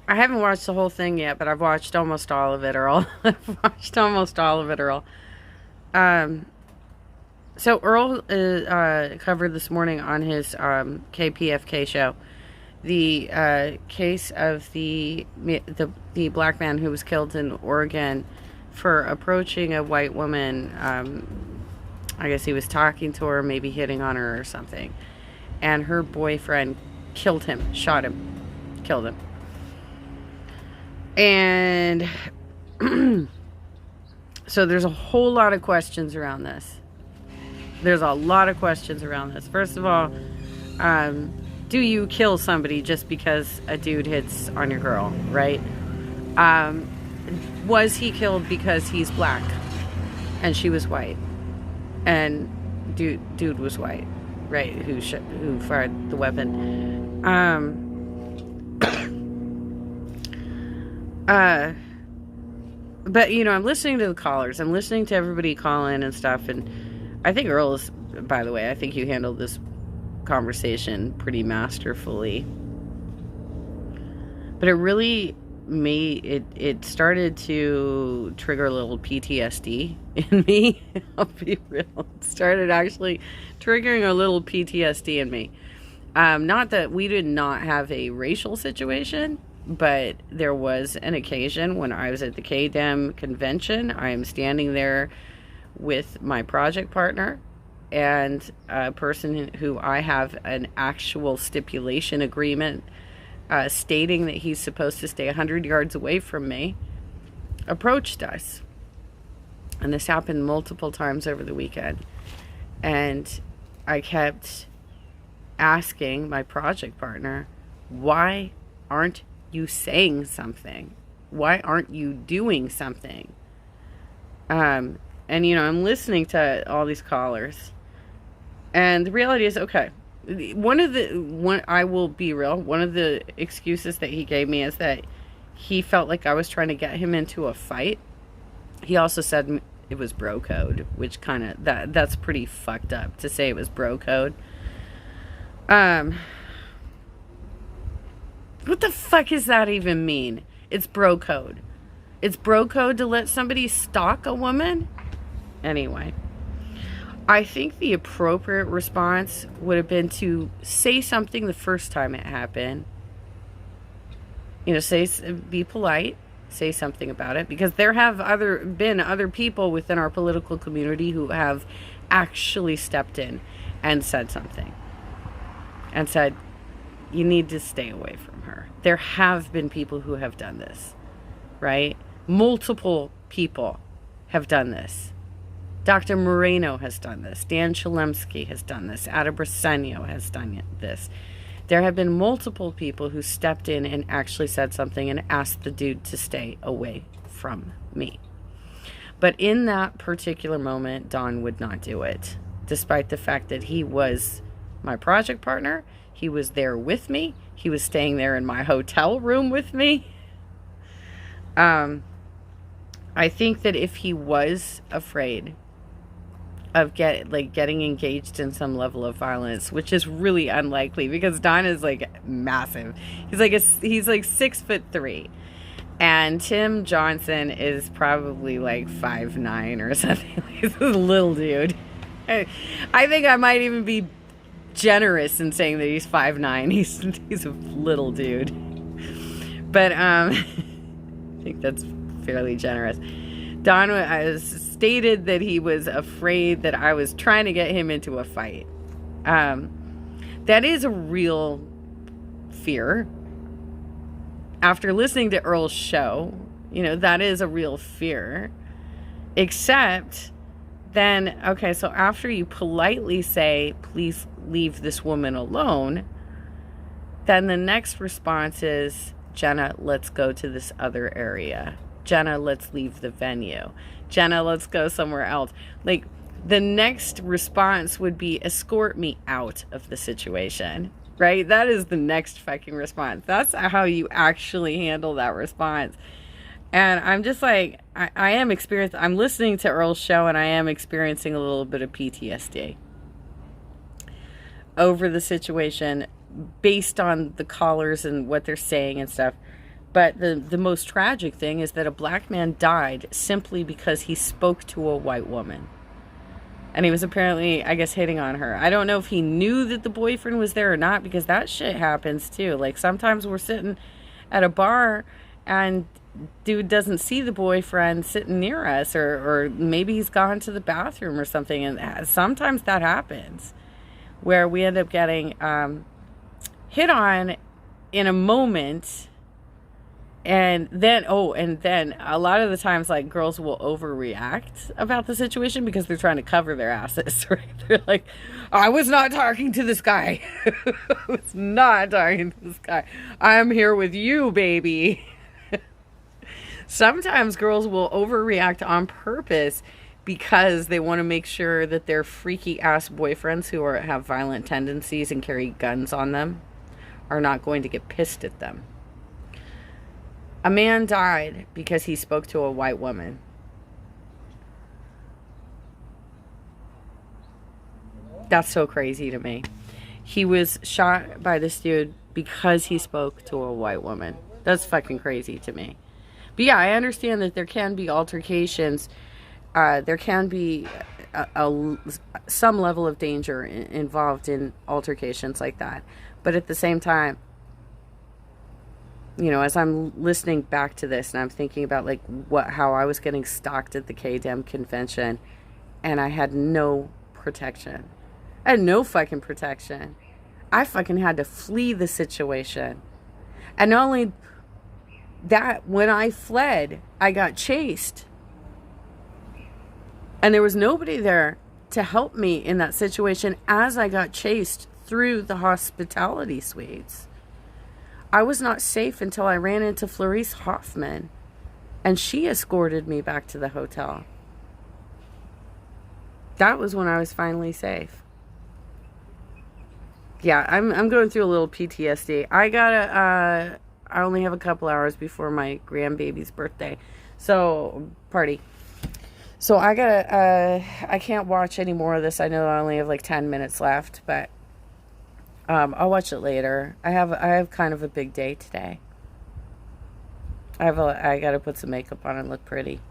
I haven't watched the whole thing yet, but I've watched almost all of it, Earl. I've watched almost all of it, Earl. Um, so Earl covered this morning on his KPFK show the case of the black man who was killed in Oregon for approaching a white woman. I guess he was talking to her, maybe hitting on her or something, and her boyfriend killed him, shot him, killed him. And so there's a whole lot of questions around this. There's a lot of questions around this. First of all, do you kill somebody just because a dude hits on your girl, right? Was he killed because he's black and she was white, and dude was white, right? Who fired the weapon? But I'm listening to the callers. I'm listening to everybody call in and stuff, and I think Earl is. By the way, I think you handled this conversation pretty masterfully. But it really it started to trigger a little PTSD in me. I'll be real. It started actually triggering a little PTSD in me. Not that we did not have a racial situation, but there was an occasion when I was at the KDEM convention. I am standing there with my project partner and a person who I have an actual stipulation agreement stating that he's supposed to stay 100 yards away from me, approached us. And this happened multiple times over the weekend. And I kept asking my project partner, why aren't you saying something? Why aren't you doing something? And I'm listening to all these callers, and the reality is, okay, I will be real, one of the excuses that he gave me is that he felt like I was trying to get him into a fight. He also said it was bro code, which kind of, that's pretty fucked up to say it was bro code. What the fuck does that even mean? It's bro code. It's bro code to let somebody stalk a woman? Anyway, I think the appropriate response would have been to say something the first time it happened. Be polite, say something about it, because there have been other people within our political community who have actually stepped in and said something. And said, you need to stay away from her. There have been people who have done this, right? Multiple people have done this. Dr. Moreno has done this. Dan Chalemsky has done this. Ada Briseno has done this. There have been multiple people who stepped in and actually said something and asked the dude to stay away from me. But in that particular moment, Don would not do it, despite the fact that he was my project partner. He was there with me. He was staying there in my hotel room with me. I think that if he was afraid of getting engaged in some level of violence, which is really unlikely because Don is massive. He's like 6'3", and Tim Johnson is probably 5'9" or something. He's a little dude. I think I might even be generous in saying that he's 5'9". He's a little dude, but I think that's fairly generous. Don stated that he was afraid that I was trying to get him into a fight. That is a real fear. After listening to Earl's show, that is a real fear. Except then, okay, so after you politely say, please leave this woman alone, then the next response is, Jenna, let's go to this other area. Jenna, let's leave the venue. Jenna, let's go somewhere else. The next response would be, escort me out of the situation, right? That is the next fucking response. That's how you actually handle that response. And I'm just I am experiencing, I'm listening to Earl's show, and I am experiencing a little bit of PTSD over the situation based on the callers and what they're saying and stuff. But the most tragic thing is that a black man died simply because he spoke to a white woman. And he was apparently, I guess, hitting on her. I don't know if he knew that the boyfriend was there or not, because that shit happens too. Like, sometimes we're sitting at a bar and dude doesn't see the boyfriend sitting near us, or maybe he's gone to the bathroom or something. And sometimes that happens, where we end up getting hit on in a moment. And then a lot of the times, like, girls will overreact about the situation because they're trying to cover their asses, right? They're like, I was not talking to this guy. I was not talking to this guy. I'm here with you, baby. Sometimes girls will overreact on purpose because they want to make sure that their freaky ass boyfriends who have violent tendencies and carry guns on them are not going to get pissed at them. A man died because he spoke to a white woman. That's so crazy to me. He was shot by this dude because he spoke to a white woman. That's fucking crazy to me. But yeah, I understand that there can be altercations. There can be some level of danger involved in altercations like that. But at the same time, you know, as I'm listening back to this and I'm thinking about like how I was getting stalked at the KDEM convention, and I had no protection. I had no fucking protection. I fucking had to flee the situation. And not only that, when I fled, I got chased. And there was nobody there to help me in that situation as I got chased through the hospitality suites. I was not safe until I ran into Clarice Hoffman, and she escorted me back to the hotel. That was when I was finally safe. Yeah, I'm going through a little PTSD. I only have a couple hours before my grandbaby's birthday, so party. So I can't watch any more of this. I know I only have like 10 minutes left, but I'll watch it later. I have kind of a big day today. I got to put some makeup on and look pretty.